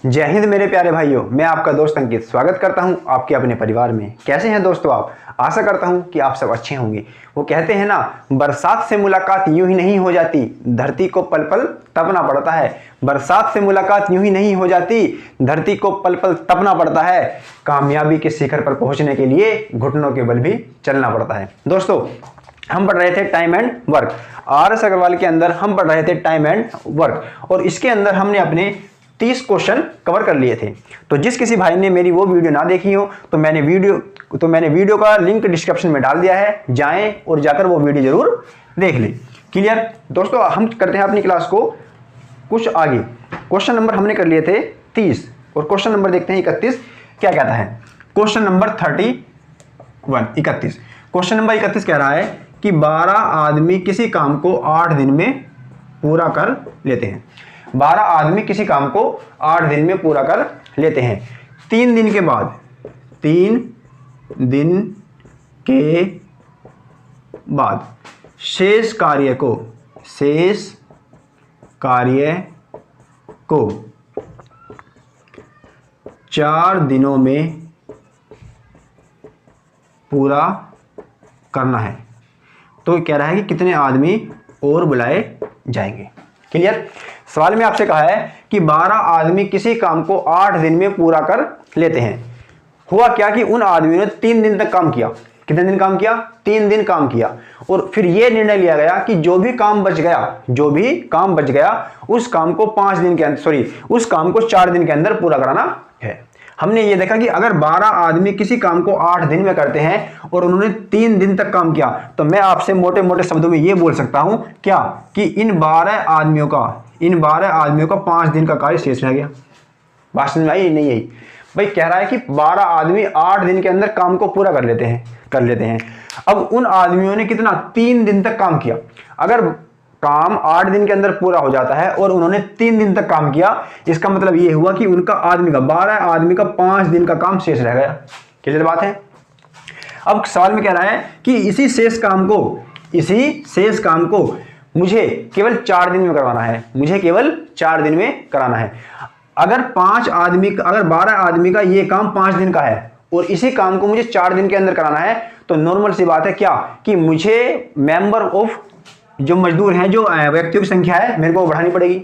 जय हिंद मेरे प्यारे भाइयों, मैं आपका दोस्त अंकित स्वागत करता हूं आपके अपने परिवार में। कैसे हैं दोस्तों आप? आशा करता हूं कि आप सब अच्छे होंगे। वो कहते हैं ना, बरसात से मुलाकात यूं ही नहीं हो जाती, धरती को पल पल तपना पड़ता है। बरसात से मुलाकात यूं ही नहीं हो जाती, धरती को पल पल तपना पड़ता है। कामयाबी के शिखर पर पहुंचने के लिए घुटनों के बल भी चलना पड़ता है। दोस्तों, हम पढ़ रहे थे time and work. RS Agarwal के अंदर हम पढ़ रहे थे टाइम एंड वर्क, और इसके अंदर हमने अपने 30 क्वेश्चन कवर कर लिए थे। तो जिस किसी भाई ने मेरी वो वीडियो ना देखी हो तो मैंने वीडियो का लिंक डिस्क्रिप्शन में डाल दिया है, जाएं और जाकर वो वीडियो जरूर देख लें। क्लियर दोस्तों, हम करते हैं अपनी क्लास को कुछ आगे। क्वेश्चन नंबर हमने कर लिए थे 30 और क्वेश्चन नंबर देखते हैं 31 क्या कहता है। क्वेश्चन नंबर 31 क्वेश्चन नंबर 31 कह रहा है कि 12 आदमी किसी काम को 8 दिन में पूरा कर लेते हैं। 12 आदमी किसी काम को 8 दिन में पूरा कर लेते हैं। 3 दिन के बाद शेष कार्य को 4 दिनों में पूरा करना है। तो कह रहा है कि कितने आदमी और बुलाए जाएंगे। क्लियर? सवाल में आपसे कहा है कि 12 आदमी किसी काम को 8 दिन में पूरा कर लेते हैं। हुआ क्या कि उन आदमियों ने 3 दिन तक काम किया। कितने दिन काम किया? 3 दिन काम किया। और फिर यह निर्णय लिया गया कि जो भी काम बच गया उस काम को 4 दिन के अंदर पूरा कराना है। हमने ये देखा कि अगर 12 आदमी किसी काम को 8 दिन में करते हैं और उन्होंने 3 दिन तक काम किया, तो मैं आपसे मोटे मोटे शब्दों में ये बोल सकता हूं क्या कि इन 12 आदमियों का 5 दिन का कार्य शेष रह गया। बात समझ में आई? नहीं आई भाई। कह रहा है कि 12 आदमी 8 दिन के अंदर काम को पूरा कर लेते हैं। अब उन आदमियों ने कितना? 3 दिन तक काम किया। अगर काम 8 दिन के अंदर पूरा हो जाता है और उन्होंने 3 दिन तक काम किया, इसका मतलब यह हुआ कि उनका 12 आदमी का 5 दिन का काम शेष रह गया। क्लियर बात है? अब सवाल में कह रहा है कि इसी शेष काम को मुझे केवल 4 दिन में कराना है। अगर 12 आदमी का ये काम 5 दिन का है और इसी काम को मुझे 4 दिन के अंदर कराना है, तो नॉर्मल सी बात है क्या कि मुझे मेंबर ऑफ जो मजदूर हैं, जो व्यक्तियों की संख्या है, मेरे को बढ़ानी पड़ेगी।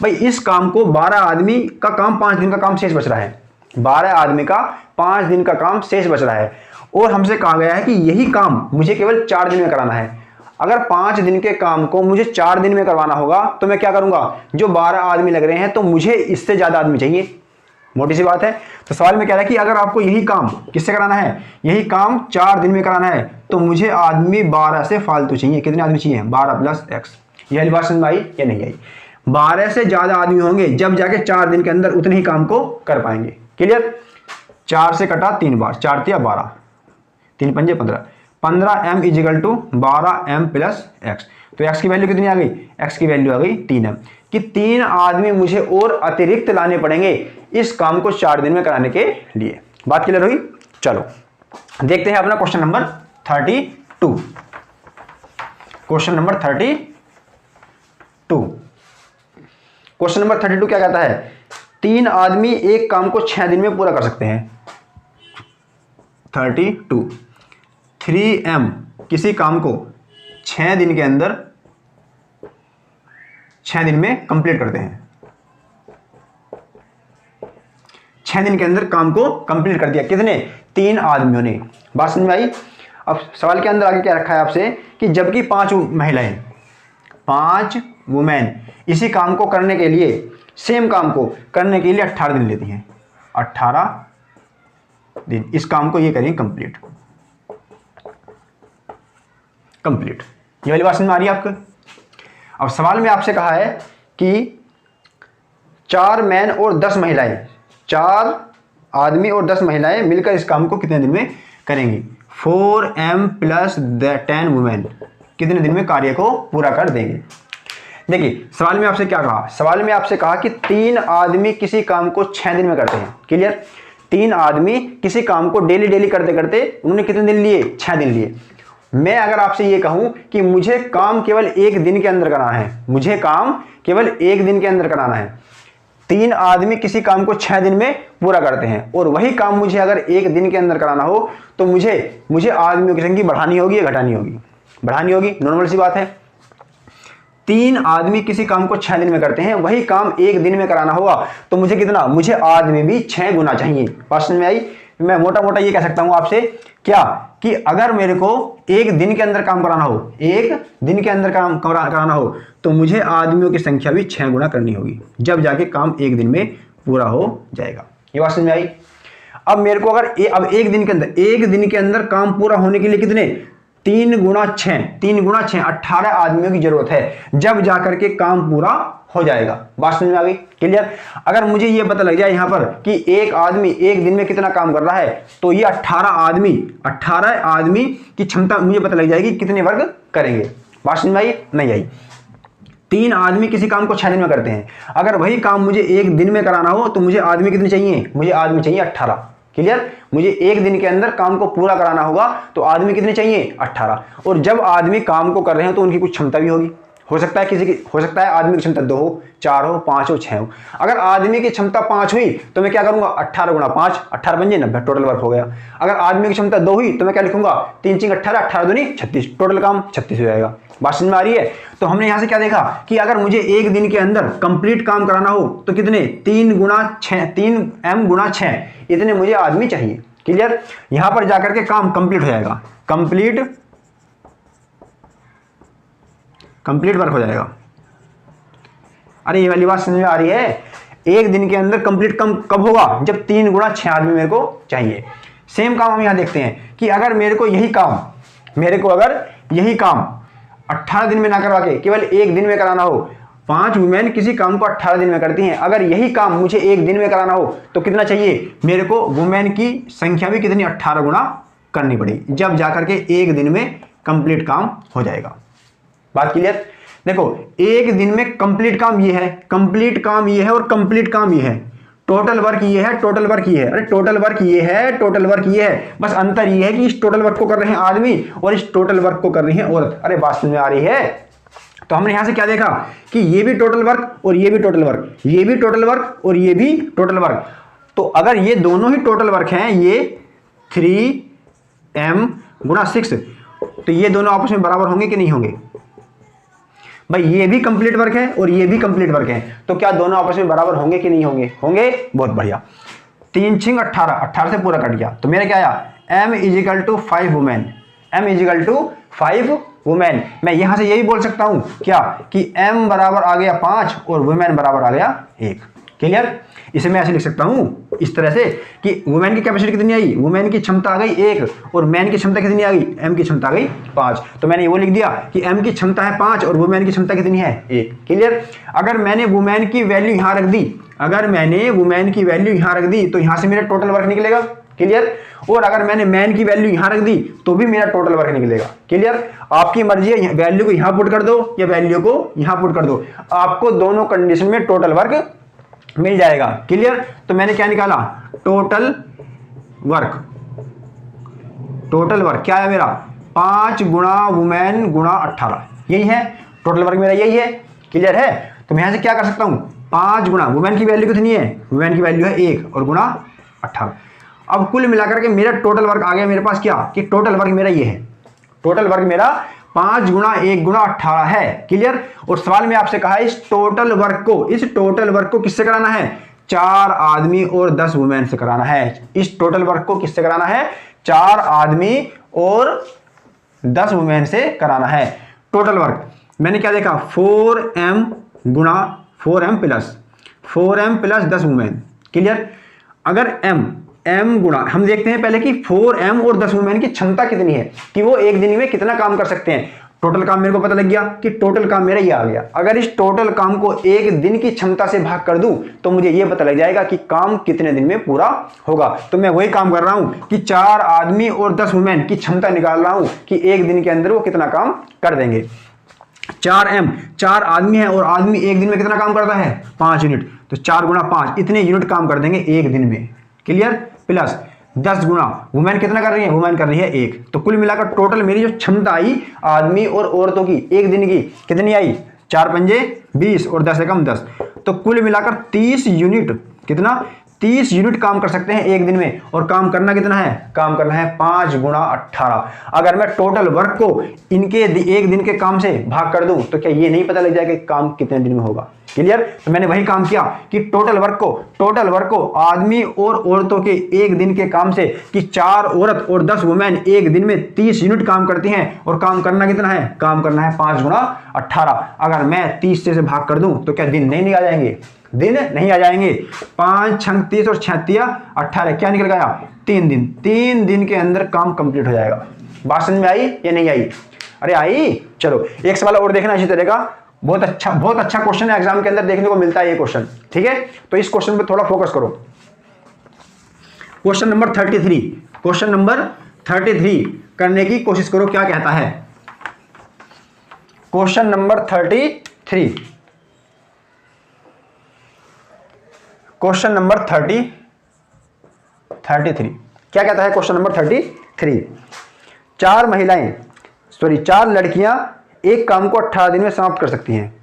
भाई इस काम को 12 आदमी का काम 5 दिन का काम शेष बच रहा है। 12 आदमी का 5 दिन का काम शेष बच रहा है और हमसे कहा गया है कि यही काम मुझे केवल 4 दिन में कराना है। अगर 5 दिन के काम को मुझे 4 दिन में करवाना होगा तो मैं क्या करूंगा? जो 12 आदमी लग रहे हैं तो मुझे इससे ज्यादा आदमी चाहिए। मोटी सी बात है। तो सवाल में कह रहा है कि अगर आपको यही काम किससे कराना है? यही काम 4 दिन में कराना है, तो मुझे आदमी 12 से फालतू चाहिए। कितने आदमी चाहिए? 12 + x। यह बात समझ में आई या नहीं आई? 12 से ज्यादा आदमी होंगे जब जाके 4 दिन के अंदर उतने ही काम को कर पाएंगे। क्लियर? 4 से कटा 3 बार, 4 × 12, 3 × 5 = 15। 15m = 12m + x। तो x की वैल्यू कितनी आ गई? x की वैल्यू आ गई 3m। कि 3 आदमी मुझे और अतिरिक्त लाने पड़ेंगे इस काम को 4 दिन में कराने के लिए। बात क्लियर हुई? चलो देखते हैं अपना क्वेश्चन नंबर 32। क्वेश्चन नंबर 32 क्या कहता है? 3 आदमी एक काम को 6 दिन में पूरा कर सकते हैं। 32 3m किसी काम को 6 दिन के अंदर 6 दिन में कंप्लीट करते हैं। 6 दिन के अंदर काम को कंप्लीट कर दिया। कितने? 3 आदमियों ने। बात समझ में आई? अब सवाल के अंदर आगे क्या रखा है आपसे कि जबकि 5 महिलाएं, 5 वुमेन इसी काम को करने के लिए, सेम काम को करने के लिए 18 दिन लेती हैं। 18 दिन इस काम को ये करेंगे कंप्लीट। ये वाली बात समझ में आ रही है आपको? अब सवाल में आपसे कहा है कि 4 मैन और 10 महिलाएं, 4 आदमी और 10 महिलाएं मिलकर इस काम को कितने दिन में करेंगी? 4m + 10 वुमेन कितने दिन में कार्य को पूरा कर देंगे? देखिए सवाल में आपसे क्या कहा? सवाल में आपसे कहा कि 3 आदमी किसी काम को 6 दिन में करते हैं। क्लियर? 3 आदमी किसी काम को डेली करते करते उन्होंने कितने दिन लिए? 6 दिन लिए। मैं अगर आपसे ये कहूं कि मुझे काम केवल 1 दिन के अंदर कराना है, 3 आदमी किसी काम को 6 दिन में पूरा करते हैं और वही काम मुझे अगर 1 दिन के अंदर कराना हो तो मुझे आदमियों की संख्या बढ़ानी होगी या घटानी होगी? बढ़ानी होगी, नॉर्मल सी बात है। 3 आदमी किसी काम को 6 दिन में करते हैं, वही काम 1 दिन में कराना होगा तो मुझे कितना? मुझे आदमी भी 6 गुना चाहिए। बात समझ में आई? मैं मोटा मोटा ये कह सकता हूं आपसे क्या कि अगर मेरे को 1 दिन के अंदर काम कराना हो, 1 दिन के अंदर काम कराना हो तो मुझे आदमियों की संख्या भी 6 गुना करनी होगी, जब जाके काम 1 दिन में पूरा हो जाएगा। ये बात समझ में आई? अब मेरे को अगर अब 1 दिन के अंदर काम पूरा होने के लिए कितने? 3 गुणा 6 18 आदमियों की जरूरत है, जब जाकर के काम पूरा हो जाएगा। बात समझ में आ गई? क्लियर? अगर मुझे ये पता लग जाए यहां पर कि एक आदमी 1 दिन में कितना काम कर रहा है तो ये 18 आदमी की क्षमता मुझे पता लग जाएगी कितने वर्ग करेंगे। बात समझ में आई? नहीं आई? 3 आदमी किसी काम को 6 दिन में करते हैं, अगर वही काम मुझे 1 दिन में कराना हो तो मुझे आदमी कितने चाहिए? मुझे आदमी चाहिए 18। क्लियर? मुझे 1 दिन के अंदर काम को पूरा कराना होगा तो आदमी कितने चाहिए? 18। और जब आदमी काम को कर रहे हो तो उनकी कुछ क्षमता भी होगी। हो सकता है आदमी की क्षमता 2 हो, 4 हो, 5 हो, 6 हो। अगर आदमी की क्षमता 5 हुई तो मैं क्या करूंगा? 18 गुणा 5, 18 बन जाए 90, टोटल वर्क हो गया। अगर आदमी की क्षमता 2 हुई तो मैं क्या लिखूंगा? 3 × 18, 18 दूनी 36, टोटल काम 36 हो जाएगा। बात समझ में आ रही है? तो हमने यहां से क्या देखा कि अगर मुझे 1 दिन के अंदर कंप्लीट काम कराना हो तो कितने? 3 m गुणा 6 इतने मुझे आदमी चाहिए। क्लियर? यहां पर जाकर के काम कंप्लीट हो जाएगा, कंप्लीट वर्क हो जाएगा। अरे ये वाली बात समझ में आ रही है? 1 दिन के अंदर कंप्लीट कब होगा? जब 3 गुणा 6 आदमी मेरे को चाहिए। सेम काम हम यहां देखते हैं कि अगर मेरे को यही काम 18 दिन में ना करवा के केवल 1 दिन में कराना हो, 5 वुमेन किसी काम को 18 दिन में करती हैं, अगर यही काम मुझे 1 दिन में कराना हो तो कितना चाहिए? मेरे को वुमेन की संख्या भी कितनी? 18 गुणा करनी पड़ेगी, जब जाकर के 1 दिन में कंप्लीट काम हो जाएगा। बात क्लियर? देखो 1 दिन में कंप्लीट काम ये है, कंप्लीट काम ये है और कंप्लीट काम ये है। टोटल वर्क ये है, टोटल वर्क ये है। अरे टोटल वर्क ये है, टोटल वर्क ये है। बस अंतर ये है कि इस टोटल वर्क को कर रहे हैं आदमी और इस टोटल वर्क को कर रही है औरत। अरे बात समझ में आ रही है? तो हमने यहां से क्या देखा कि ये भी टोटल वर्क और ये भी टोटल वर्क, ये भी टोटल वर्क और ये भी टोटल वर्क। तो अगर ये दोनों ही टोटल वर्क हैं, ये 3m गुणा 6, तो ये दोनों आपस में बराबर होंगे कि नहीं होंगे? भाई ये भी कंप्लीट वर्क है और ये भी कंप्लीट वर्क है, तो क्या दोनों आपस में बराबर होंगे कि नहीं होंगे? होंगे। बहुत बढ़िया। 3 × 18, 18 से पूरा कट गया तो मेरा क्या आया? m = 5 women, m = 5 women. मैं यहां से यही बोल सकता हूं क्या कि m बराबर आ गया 5 और वुमेन बराबर आ गया 1। क्लियर? इसे मैं ऐसे लिख सकता हूं इस तरह से कि वुमेन की कैपेसिटी कितनी आई? वुमेन की क्षमता आ गई 1 और मैन की क्षमता कितनी आ गई? m की क्षमता आ गई 5। तो मैंने वो लिख दिया कि m की क्षमता है 5 और वुमेन की क्षमता कितनी है? 1। क्लियर? अगर मैंने वुमेन की वैल्यू यहां रख दी, तो यहां से मेरा टोटल वर्क निकलेगा। क्लियर? और अगर मैंने मैन की वैल्यू यहां रख दी तो भी मेरा टोटल वर्क निकलेगा। क्लियर? आपकी मर्जी है, वैल्यू को यहां पुट कर दो या वैल्यू को यहां पुट कर दो, आपको दोनों कंडीशन में टोटल वर्क मिल जाएगा। क्लियर? तो मैंने क्या निकाला? टोटल वर्क क्या है मेरा? 5 गुणा वुमेन गुणा 18, यही है टोटल वर्क मेरा, यही है। क्लियर है? तो मैं यहां से क्या कर सकता हूं? 5 गुणा वुमेन की वैल्यू कितनी है? वुमेन की वैल्यू है 1 और गुणा 18। अब कुल मिलाकर के मेरा टोटल वर्क आ गया मेरे पास क्या कि टोटल वर्क मेरा ये है। टोटल वर्क मेरा 5 गुणा 1 गुणा 18 है। क्लियर? और सवाल में आपसे कहा इस टोटल वर्क को किससे कराना है? 4 आदमी और 10 वुमेन से कराना है। इस टोटल वर्क को किससे कराना है? 4 आदमी और 10 वुमेन से कराना है। टोटल वर्क मैंने क्या देखा? 4m plus 10 women. क्लियर? अगर m गुणा, हम देखते हैं पहले कि 4m और 10 वुमेन की क्षमता कितनी है कि वो 1 दिन में कितना काम कर सकते हैं। टोटल काम मेरे को पता लग गया कि टोटल काम मेरा ये आ गया। अगर इस टोटल काम को 1 दिन की क्षमता से भाग कर दूं तो मुझे ये पता लग जाएगा कि काम कितने दिन में पूरा होगा। तो मैं वही काम कर रहा हूं कि 4 आदमी और 10 वुमेन की क्षमता निकाल रहा हूं कि 1 दिन के अंदर वो कितना काम कर देंगे। 4 आदमी है और आदमी 1 दिन में कितना काम करता है? 5 यूनिट। तो 4 गुणा 5 इतने यूनिट काम कर देंगे 1 दिन में। क्लियर? प्लस 10 गुणा वुमेन कितना कर रही है? वुमेन कर रही है 1। तो कुल मिलाकर टोटल मेरी जो क्षमता आई आदमी और औरतों की 1 दिन की कितनी आई? 4 पंजे 20 और 10 एकम 10। तो कुल मिलाकर 30 यूनिट, कितना 30 यूनिट काम कर सकते हैं एक दिन में। और काम करना कितना है, काम करना है 5 गुणा 18। अगर मैं टोटल वर्क को इनके एक दिन के काम से भाग कर दूं तो क्या ये नहीं पता लग जाएगा कि काम कितने दिन में होगा। क्लियर। तो मैंने वही काम किया कि टोटल वर्क को आदमी और औरतों के एक दिन के काम से, कि 4 औरत और 10 वुमेन एक दिन में 30 यूनिट काम करती हैं। और काम करना कितना है, काम करना है 5 गुणा 18। अगर मैं 30 से भाग कर दूं तो क्या दिन नहीं आ जाएंगे, दिन नहीं आ जाएंगे। 5 छंग 30 और 36 18, क्या निकल गया 3 दिन। 3 दिन के अंदर काम कंप्लीट हो जाएगा। बात समझ में आई या नहीं आई? अरे आई। चलो एक सवाल और देखना इसी तरह का, बहुत अच्छा क्वेश्चन है, एग्जाम के अंदर देखने को मिलता है ये क्वेश्चन। ठीक है, तो इस क्वेश्चन पे थोड़ा फोकस करो। क्वेश्चन नंबर 33, क्वेश्चन नंबर 33 करने की कोशिश करो, क्या कहता है क्वेश्चन नंबर 33। क्वेश्चन नंबर 33 क्या कहता है क्वेश्चन नंबर 33। 4 लड़कियां एक काम को 18 दिन में समाप्त कर सकती हैं।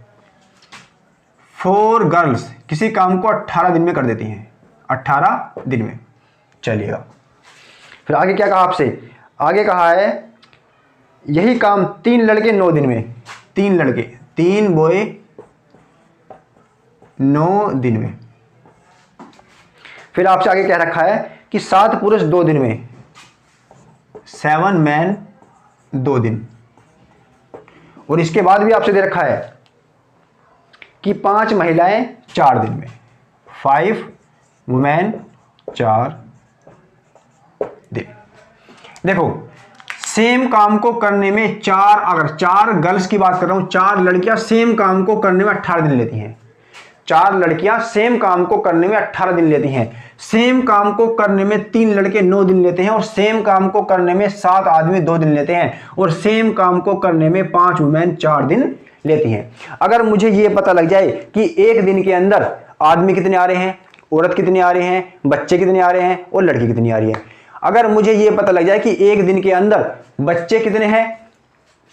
4 गर्ल्स किसी काम को 18 दिन में कर देती हैं, 18 दिन में। चलिएगा, फिर आगे क्या कहा आपसे, आगे कहा है यही काम 3 लड़के 9 दिन में, 3 लड़के 3 बॉय 9 दिन में। फिर आपसे आगे क्या रखा है कि 7 पुरुष 2 दिन में, 7 मैन 2 दिन। और इसके बाद भी आपसे दे रखा है कि 5 महिलाएं 4 दिन में, 5 वुमेन 4 दिन। देखो सेम काम को करने में अगर 4 गर्ल्स की बात कर रहा हूं, 4 लड़कियां सेम काम को करने में 18 दिन लेती हैं। 4 लड़कियां सेम काम को करने में 18 दिन लेती हैं। सेम काम को करने में 3 लड़के 9 दिन लेते हैं। और सेम काम को करने में 7 आदमी 2 दिन लेते हैं। और सेम काम को करने में 5 वुमेन 4 दिन लेती हैं। अगर मुझे यह पता लग जाए कि एक दिन के अंदर आदमी कितने आ रहे हैं, औरत कितने आ रहे हैं, बच्चे कितने आ रहे हैं और लड़की कितनी आ रही है, अगर मुझे यह पता लग जाए कि एक दिन के अंदर बच्चे कितने हैं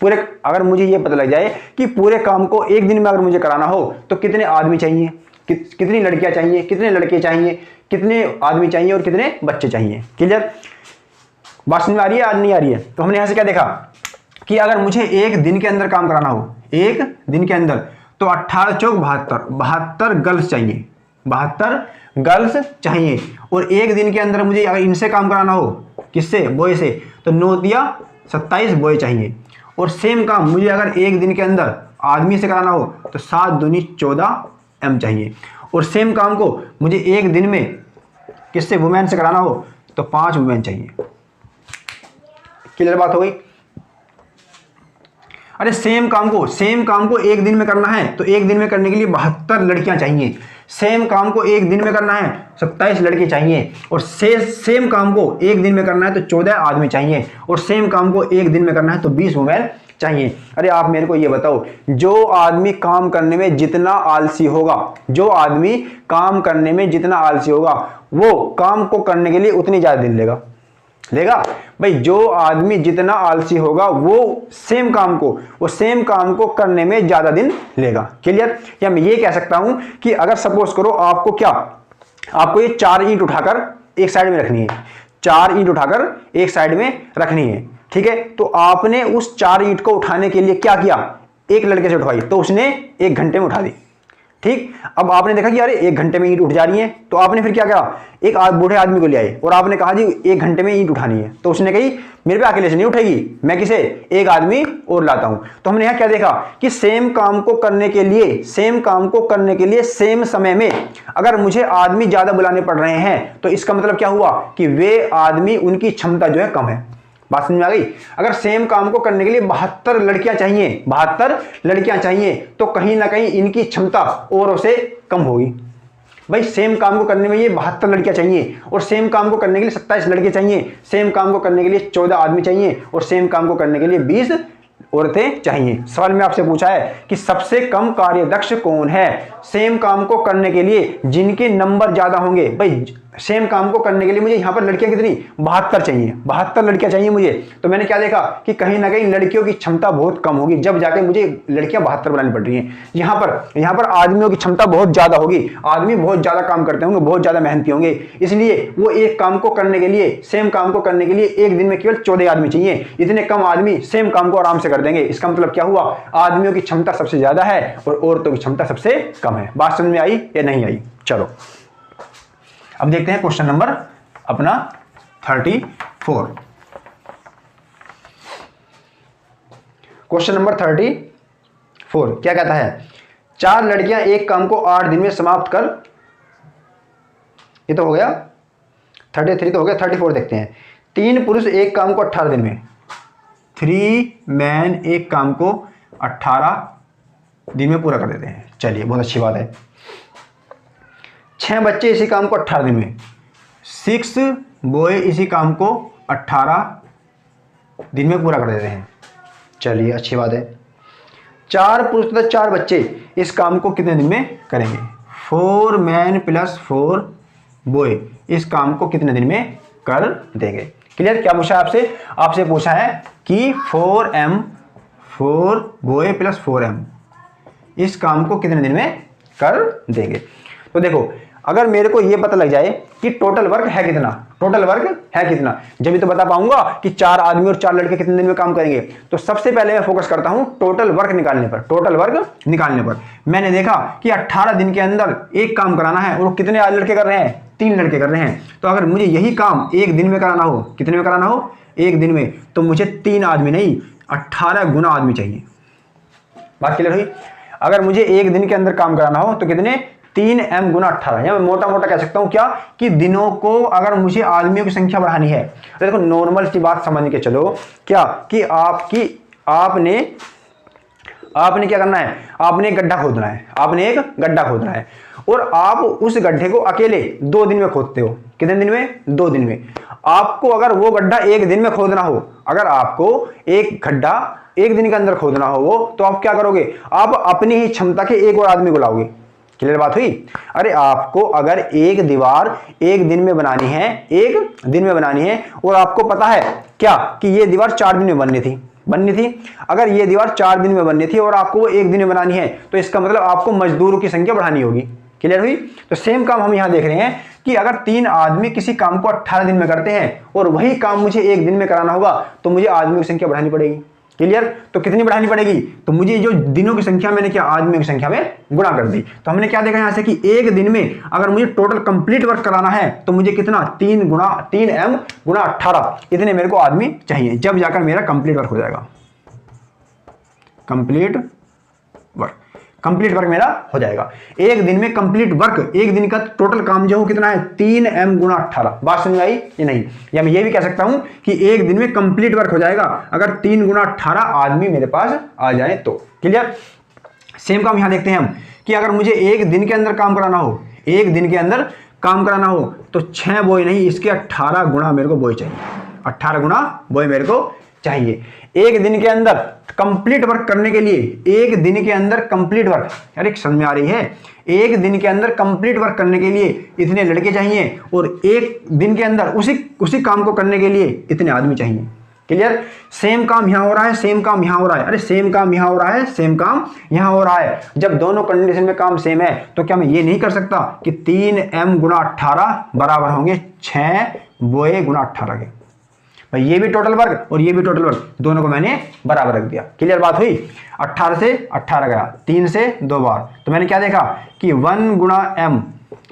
पूरे, अगर मुझे यह पता लग जाए कि पूरे काम को एक दिन में अगर मुझे कराना हो तो कितने आदमी चाहिए, कितनी लड़कियां चाहिए, कितने लड़के चाहिए, कितने आदमी चाहिए और कितने बच्चे चाहिए। क्लियर। बात समझ में आ रही है, आज नहीं आ रही है? तो हमने यहां से क्या देखा कि अगर मुझे एक दिन के अंदर काम कराना हो, एक दिन के अंदर, तो 18 चौक 72 गर्ल्स चाहिए, 72 गर्ल्स चाहिए। और एक दिन के अंदर मुझे अगर इनसे काम कराना हो, किससे, बॉय से, तो 9 दिया 27 बॉय चाहिए। और सेम काम मुझे अगर एक दिन के अंदर आदमी से कराना हो तो 7 दूनी 14 एम चाहिए। और सेम काम को मुझे एक दिन में किससे, वुमेन से कराना हो तो 5 वुमेन चाहिए। क्लियर बात हो गई। अरे सेम काम को एक दिन में करना है तो एक दिन में करने के लिए 72 लड़कियां चाहिए। सेम काम को एक दिन में करना है 27 लड़के चाहिए। और सेम काम को एक दिन में करना है तो 14 आदमी चाहिए। और सेम काम को एक दिन में करना है तो 20 वुमेन चाहिए। अरे आप मेरे को ये बताओ, जो आदमी काम करने में जितना आलसी होगा, जो आदमी काम करने में जितना आलसी होगा, वो काम को करने के लिए उतनी ज्यादा दिन लेगा भाई। जो आदमी जितना आलसी होगा वो सेम काम को करने में ज्यादा दिन लेगा। क्लियर। या मैं ये कह सकता हूं कि अगर सपोज करो आपको ये 4 ईंट उठाकर एक साइड में रखनी है, 4 ईंट उठाकर एक साइड में रखनी है, ठीक है। तो आपने उस 4 ईंट को उठाने के लिए क्या किया, एक लड़के से उठवाई तो उसने 1 घंटे में उठा दी, ठीक। अब आपने देखा कि अरे 1 घंटे में ईंट उठ जा रही है, तो आपने फिर क्या करा, एक बूढ़े आदमी को ले आए और आपने कहा जी 1 घंटे में ईंट उठानी है। तो उसने कही मेरे पे अकेले से नहीं उठेगी, मैं किसे, एक आदमी और लाता हूं। तो हमने यहां क्या देखा कि सेम काम को करने के लिए सेम समय में अगर मुझे आदमी ज्यादा बुलाने पड़ रहे हैं तो इसका मतलब क्या हुआ कि वे आदमी, उनकी क्षमता जो है कम है। बात समझ में आ गई। अगर सेम काम को करने के लिए 72 लड़कियां चाहिए तो कहीं ना कहीं इनकी क्षमता औरों से कम होगी। भाई सेम काम को करने में ये 72 लड़कियां चाहिए और सेम काम को करने के लिए 27 लड़के चाहिए, सेम काम को करने के लिए 14 आदमी चाहिए और सेम काम को करने के लिए 20 औरतें चाहिए। सवाल में आपसे पूछा है कि सबसे कम कार्यदक्ष कौन है सेम काम को करने के लिए, जिनके नंबर ज्यादा होंगे। भाई सेम काम को करने के लिए मुझे यहाँ पर लड़कियां कितनी 72 चाहिए, 72 लड़कियां चाहिए मुझे। तो मैंने क्या देखा कि कहीं ना कहीं लड़कियों की क्षमता बहुत कम होगी, जब जाके मुझे लड़कियां 72 बनानी पड़ रही हैं। यहाँ पर आदमियों की क्षमता बहुत ज्यादा होगी, आदमी बहुत ज्यादा काम करते होंगे, बहुत ज्यादा मेहनती होंगे, इसलिए वो एक काम को करने के लिए, सेम काम को करने के लिए एक दिन में केवल 14 आदमी चाहिए। इतने कम आदमी सेम काम को आराम से कर देंगे। इसका मतलब क्या हुआ, आदमियों की क्षमता सबसे ज्यादा है और औरतों की क्षमता सबसे कम है। बात समझ में आई या नहीं आई? चलो अब देखते हैं क्वेश्चन नंबर अपना 34। क्वेश्चन नंबर 34 क्या कहता है, 4 लड़कियां एक काम को 8 दिन में समाप्त कर, ये तो हो गया 33, तो हो गया 34 देखते हैं। 3 पुरुष एक काम को 18 दिन में, 3 मैन एक काम को 18 दिन में पूरा कर देते हैं। चलिए बहुत अच्छी बात है। 6 बच्चे इसी काम को 18 दिन में, 6 बॉय इसी काम को 18 दिन में पूरा कर देते हैं। चलिए अच्छी बात है। 4 पुरुष तथा 4 बच्चे इस काम को कितने दिन में करेंगे, 4 मैन प्लस 4 बॉय इस काम को कितने दिन में कर देंगे। क्लियर? क्या पूछा आपसे? आपसे पूछा है कि 4m 4 बॉय प्लस 4m इस काम को कितने दिन में कर देंगे। तो देखो, अगर मेरे को ये पता लग जाए कि टोटल वर्क है कितना, टोटल वर्क है कितना, जब तो बता पाऊंगा कि 4 आदमी और 4 लड़के कितने दिन में काम करेंगे। तो सबसे पहले मैं फोकस करता हूं टोटल वर्क निकालने पर, टोटल वर्क निकालने पर। मैंने देखा कि 18 दिन के अंदर एक काम कराना है और कितने लड़के कर रहे हैं, 3 लड़के कर रहे हैं। तो अगर मुझे यही काम एक दिन में कराना हो, कितने में कराना हो, एक दिन में, तो मुझे 3 आदमी नहीं 18 गुना आदमी चाहिए। बात क्लियर हुई? अगर मुझे एक दिन के अंदर काम कराना हो तो कितने, 3m गुना 18, या मैं मोटा मोटा कह सकता हूं क्या कि दिनों को अगर मुझे आदमियों की संख्या बढ़ानी है तो देखो नॉर्मल सी बात समझ के चलो, क्या कि आपने क्या करना है, आपने एक गड्ढा खोदना है, आपने एक गड्ढा खोदना है और आप उस गड्ढे को अकेले 2 दिन में खोदते हो। कितने दिन में? 2 दिन में। आपको अगर वो गड्ढा एक दिन में खोदना हो, अगर आपको एक गड्ढा एक दिन के अंदर खोदना हो वो, तो आप क्या करोगे, आप अपनी ही क्षमता के एक और आदमी बुलाओगे। क्लियर बात हुई? अरे आपको अगर एक दीवार एक दिन में बनानी है, एक दिन में बनानी है, और आपको पता है क्या कि ये दीवार 4 दिन में बननी थी, अगर ये दीवार 4 दिन में बननी थी और आपको वो एक दिन में बनानी है, तो इसका मतलब आपको मजदूरों की संख्या बढ़ानी होगी। क्लियर हुई? तो सेम काम हम यहां देख रहे हैं कि अगर 3 आदमी किसी काम को 18 दिन में करते हैं और वही काम मुझे एक दिन में कराना होगा, तो मुझे आदमियों की संख्या बढ़ानी पड़ेगी। क्लियर? तो कितनी बढ़ानी पड़ेगी, तो मुझे जो दिनों की संख्या मैंने क्या आदमियों की संख्या में गुणा कर दी। तो हमने क्या देखा यहां से कि एक दिन में अगर मुझे टोटल कंप्लीट वर्क कराना है तो मुझे कितना, 3m गुणा 18 इतने मेरे को आदमी चाहिए, जब जाकर मेरा कंप्लीट वर्क हो जाएगा। कंप्लीट वर्क मेरा हो जाएगा एक दिन में। कंप्लीट वर्क, एक दिन का टोटल काम जो हो कितना है, 3m गुणा 18। बात समझ में आई या नहीं? या मैं ये भी कह सकता हूं कि एक दिन में कंप्लीट वर्क हो जाएगा अगर 3 गुणा 18 आदमी मेरे पास आ जाए तो। क्लियर? सेम काम यहां देखते हैं हम कि अगर मुझे एक दिन के अंदर काम कराना हो, एक दिन के अंदर काम कराना हो, तो 6 बॉय नहीं, इसके 18 गुणा मेरे को बॉय चाहिए, 18 गुणा बॉय मेरे को चाहिए एक दिन के अंदर कंप्लीट वर्क करने के लिए। एक दिन के अंदर कंप्लीट वर्क, अरे समझ में आ रही है, एक दिन के अंदर कंप्लीट वर्क करने के लिए इतने लड़के चाहिए और एक दिन के अंदर उसी काम को करने के लिए इतने आदमी चाहिए। क्लियर? सेम काम यहां हो रहा है, सेम काम यहां हो रहा है, अरे सेम काम यहां हो रहा है, सेम काम यहां हो रहा है। जब दोनों कंडीशन में काम सेम है तो क्या मैं ये नहीं कर सकता कि 3m गुणा 18 बराबर होंगे 6 बॉय गुणा 18 के। भाई ये भी टोटल वर्क और ये भी टोटल वर्क, दोनों को मैंने बराबर रख दिया। क्लियर बात हुई? 18 से 18 गया, 3 से 2 बार, तो मैंने क्या देखा कि 1 गुणा m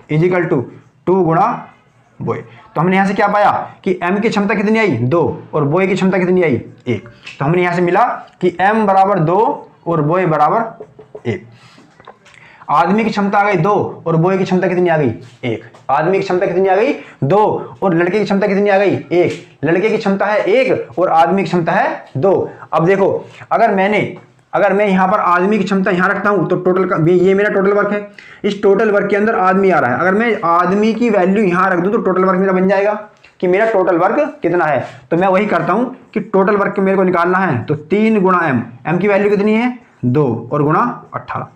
इजिकल टू 2 गुणा बॉय। तो हमने यहां से क्या पाया कि m की क्षमता कितनी आई, 2, और बॉय की क्षमता कितनी आई, 1। तो हमने यहां से मिला कि m बराबर 2 और बॉय बराबर 1। आदमी की क्षमता आ गई 2 और बॉय की क्षमता कितनी आ गई, 1। आदमी की क्षमता कितनी आ गई, 2, और लड़के की क्षमता कितनी आ गई, 1। लड़के की क्षमता है 1 और आदमी की क्षमता है 2। अब देखो, अगर मैं यहां पर आदमी की क्षमता यहां रखता हूं तो टोटल का ये मेरा टोटल वर्क है, इस टोटल वर्क के अंदर आदमी आ रहा है। अगर मैं आदमी की वैल्यू यहां रख दूं तो टोटल वर्क मेरा बन जाएगा कि मेरा टोटल वर्क कितना है। तो मैं वही करता हूं कि टोटल वर्क मेरे को निकालना है, तो 3 गुणा m की वैल्यू कितनी है, 2 और गुणा 18।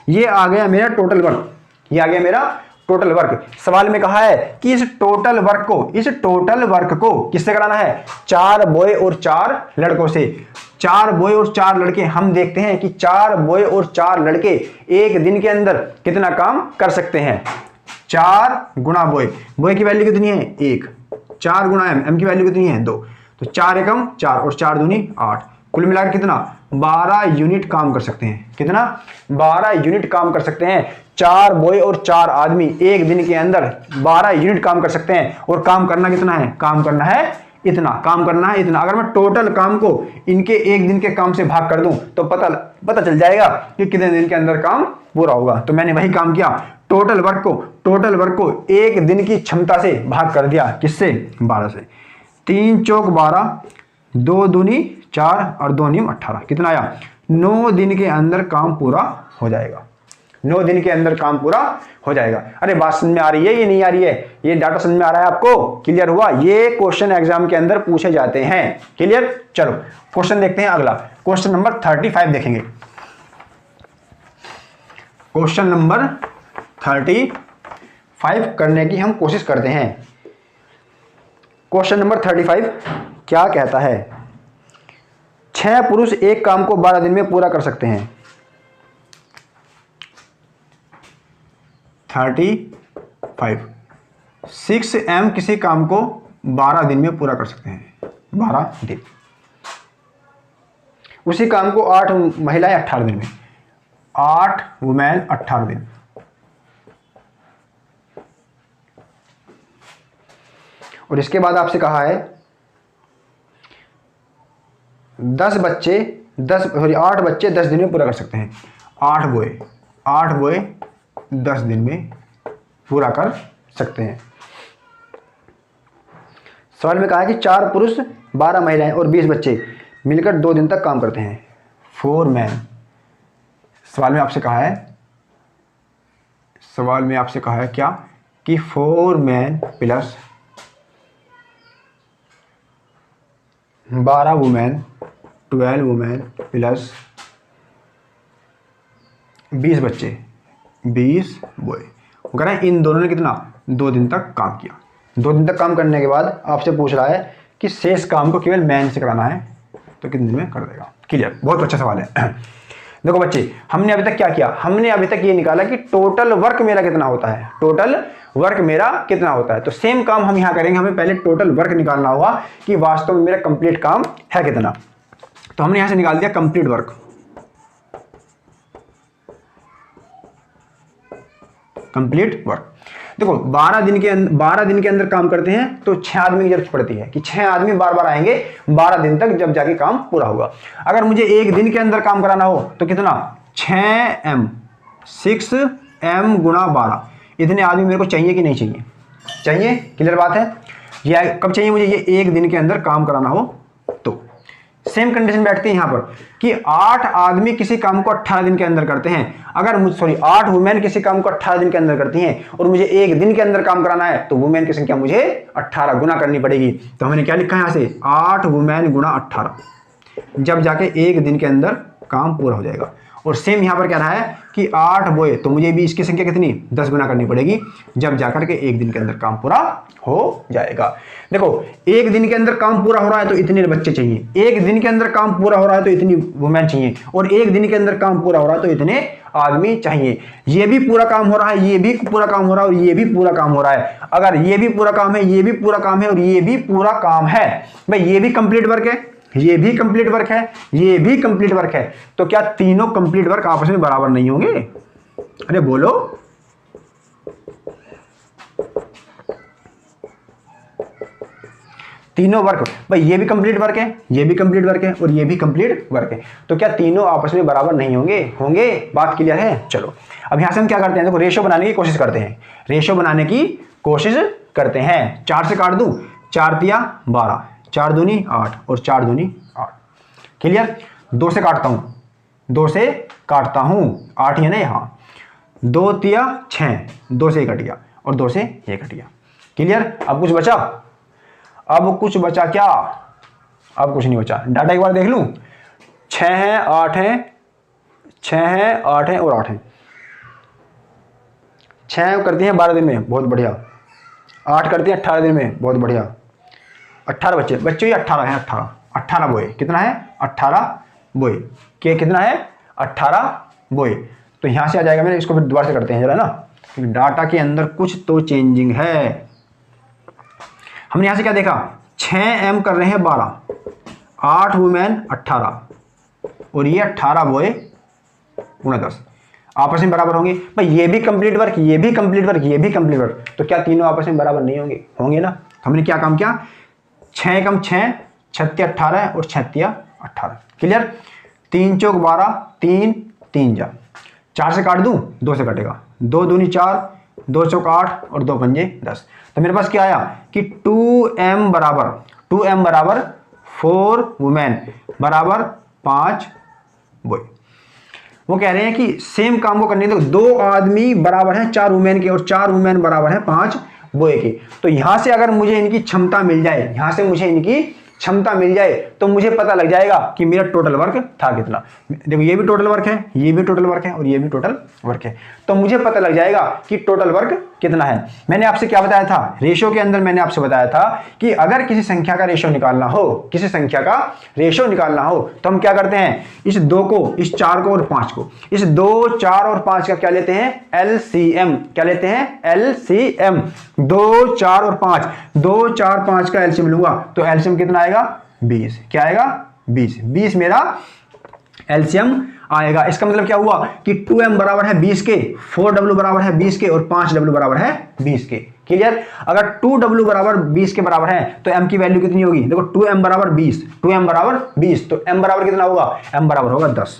ये आ गया मेरा टोटल वर्क, ये आ गया मेरा टोटल वर्क। सवाल में कहा है कि इस टोटल वर्क को किससे कराना है? 4 बॉय और 4 लड़कों से। 4 बॉय और 4 लड़के, हम देखते हैं कि 4 बॉय और 4 लड़के एक दिन के अंदर कितना काम कर सकते हैं? 4 गुणा बॉय की वैल्यू कितनी है? 1। 4 गुणा एम की वैल्यू कितनी है? 2। तो 4 एकम 4 और 4 दूनी 8। कुल मिलाकर कितना? 12 यूनिट काम कर सकते हैं। कितना? 12 यूनिट काम कर सकते हैं। 4 बॉय और 4 आदमी एक दिन के अंदर 12 यूनिट काम कर सकते हैं। और काम करना कितना है? काम करना है इतना। अगर मैं टोटल काम को इनके एक दिन के काम से भाग कर दूं तो पता चल जाएगा कि कितने दिन के अंदर काम पूरा होगा। तो मैंने वही काम किया, टोटल वर्क को एक दिन की क्षमता से भाग कर दिया। किससे? 12 से। 3 चौक 12, 2 दूनी 4 और 2 नीम 18। कितना आया? 9 दिन के अंदर काम पूरा हो जाएगा। 9 दिन के अंदर काम पूरा हो जाएगा। अरे बात समझ में आ रही है ये नहीं आ रही है? ये डाटा समझ में आ रहा है आपको? क्लियर हुआ? ये क्वेश्चन एग्जाम के अंदर पूछे जाते हैं। क्लियर? चलो क्वेश्चन देखते हैं अगला। क्वेश्चन नंबर 35 देखेंगे। क्वेश्चन नंबर 35 करने की हम कोशिश करते हैं। क्वेश्चन नंबर 35 क्या कहता है? 6 पुरुष एक काम को 12 दिन में पूरा कर सकते हैं। 35 6M किसी काम को 12 दिन में पूरा कर सकते हैं। 12 दिन। उसी काम को 8 महिलाएं 18 दिन में। 8 वुमेन 18 दिन। और इसके बाद आपसे कहा है 8 बच्चे 10 दिन में पूरा कर सकते हैं। 8 बॉय 10 दिन में पूरा कर सकते हैं। सवाल में कहा है कि 4 पुरुष 12 महिलाएं और 20 बच्चे मिलकर 2 दिन तक काम करते हैं। 4 मैन। सवाल में आपसे कहा है क्या कि 4 man plus 12 women 12 women plus 20 बच्चे 20 बॉय। कह रहे हैं इन दोनों ने कितना? 2 दिन तक काम किया। 2 दिन तक काम करने के बाद आपसे पूछ रहा है कि शेष काम को केवल मैन से कराना है तो कितने दिन में कर देगा? क्लियर? बहुत अच्छा सवाल है। देखो बच्चे, हमने अभी तक क्या किया? हमने अभी तक ये निकाला कि टोटल वर्क मेरा कितना होता है। तो सेम काम हम यहां करेंगे। हमें पहले टोटल वर्क निकालना होगा कि वास्तव में मेरा कंप्लीट काम है कितना। तो हमने यहां से निकाल दिया कंप्लीट वर्क। देखो 12 दिन के अंदर काम करते हैं तो 6 आदमी की जरूरत पड़ती है कि 6 आदमी बार-बार आएंगे 12 दिन तक, जब जाके काम पूरा होगा। अगर मुझे एक दिन के अंदर काम कराना हो तो कितना? 6M गुणा 12। इतने आदमी मेरे को चाहिए कि नहीं चाहिए? चाहिए। क्लियर बात है? ये कब चाहिए मुझे? ये एक दिन के अंदर काम कराना हो तो। सेम कंडीशन बैठती है यहां पर कि 8 आदमी किसी काम को 18 दिन के अंदर करते हैं। 8 वुमेन किसी काम को 18 दिन के अंदर करती हैं और मुझे एक दिन के अंदर काम कराना है तो वुमेन की संख्या मुझे 18 गुना करनी पड़ेगी। तो हमने क्या लिखा है यहां से? 8 वुमेन गुणा 18, जब जाके एक दिन के अंदर काम पूरा हो जाएगा। और सेम यहां पर क्या रहा है कि 8 बॉय, तो मुझे भी इसकी संख्या कितनी? 10 गुना करनी पड़ेगी, जब जाकर के एक दिन के अंदर काम पूरा हो जाएगा। देखो एक दिन के अंदर काम पूरा हो रहा है तो इतने बच्चे चाहिए, एक दिन के अंदर काम पूरा हो रहा है तो इतनी वुमेन चाहिए, और एक दिन के अंदर काम पूरा हो रहा है तो इतने आदमी चाहिए। ये भी पूरा काम हो रहा है, ये भी पूरा काम हो रहा है और ये भी पूरा काम हो रहा है। अगर ये भी पूरा काम है, ये भी पूरा काम है और ये भी पूरा काम है, भाई ये भी कंप्लीट वर्क है, ये भी कंप्लीट वर्क है, ये भी कंप्लीट वर्क है, तो क्या तीनों कंप्लीट वर्क आपस में बराबर नहीं होंगे? अरे बोलो। तीनों वर्क, भाई ये भी कंप्लीट वर्क है, ये भी कंप्लीट वर्क है और ये भी कंप्लीट वर्क है, तो क्या तीनों आपस में बराबर नहीं होंगे? होंगे। बात क्लियर है? चलो अब यहां से हम क्या करते हैं? देखो रेशियो बनाने की कोशिश करते हैं, 4 से काट दूं, 4 तिया 12, 4 दूनी 8 और 4 दूनी 8। क्लियर? 2 से काटता हूं, 8 है ना यहाँ, 2 तिया 6, 2 से 1 कट गया और 2 से 1 कट गया। क्लियर? अब कुछ बचा क्या? अब कुछ नहीं बचा। डाटा एक बार देख लूं, 6 है, 8 है, 6 है, 8 है और 8 है, 6 करती हैं 12 दिन में, बहुत बढ़िया। 8 करती हैं 18 दिन में, बहुत बढ़िया। 18 बच्चे ये 18 है, 18 बोए। कितना है? 18 बोए। कितना है? 18 बोए। तो यहाँ से आ जाएगा, मैंने इसको फिर दोबारा से करते हैं जरा ना, क्योंकि डाटा के अंदर कुछ तो चेंजिंग है। हमने यहाँ से क्या देखा? 6M कर रहे हैं 12, 8 वुमेन 18, और ये 18 बॉय गुणा 10 आपस में बराबर होंगे। भाई ये भी कंप्लीट वर्क, ये भी कंप्लीट वर्क, ये भी कंप्लीट वर्क, तो क्या तीनों आपस में बराबर नहीं होंगे? होंगे ना। हमने क्या काम किया? 6 कम 6, 6 18 और 6 18। क्लियर? 3 चौक 12, 3 3 जा, 4 से काट दूं, 2 से कटेगा, 2 दूनी 4, 2 चौक 8 और 2 पंजे 10। तो मेरे पास क्या आया कि 2M बराबर 4 वुमेन बराबर 5 बॉय। वो कह रहे हैं कि सेम काम को करने दो, 2 आदमी बराबर हैं 4 वुमेन के, और 4 वुमेन बराबर हैं 5 बॉय के। तो यहां से अगर मुझे इनकी क्षमता मिल जाए, यहां से मुझे इनकी क्षमता मिल जाए, तो मुझे पता लग जाएगा कि मेरा टोटल वर्क था कितना। देखो ये भी टोटल वर्क है, ये भी टोटल वर्क है, और ये भी टोटल वर्क है, तो मुझे पता लग जाएगा कि टोटल वर्क कितना है। मैंने आपसे क्या बताया था? रेशो के अंदर मैंने आपसे बताया था कि अगर किसी संख्या का रेशो निकालना हो, किसी संख्या का रेशो निकालना हो, तो हम क्या करते हैं? इस 2 को, इस 4 को और 5 को, इस 2 4 और 5 का क्या लेते हैं? LCM। क्या लेते हैं? LCM। 2 4 और 5, 2 4 5 का LCM लूंगा, तो LCM कितना आएगा? 20। क्या आएगा? 20 मेरा LCM आएगा। इसका मतलब क्या हुआ कि 2M बराबर है 20 के, 4W बराबर है 20 के, और 5W बराबर है 20 के। क्लियर? अगर 2W बराबर 20 के बराबर है तो M की वैल्यू कितनी होगी? देखो 2M बराबर 20, 2M बराबर 20, तो M बराबर कितना होगा? M बराबर होगा 10।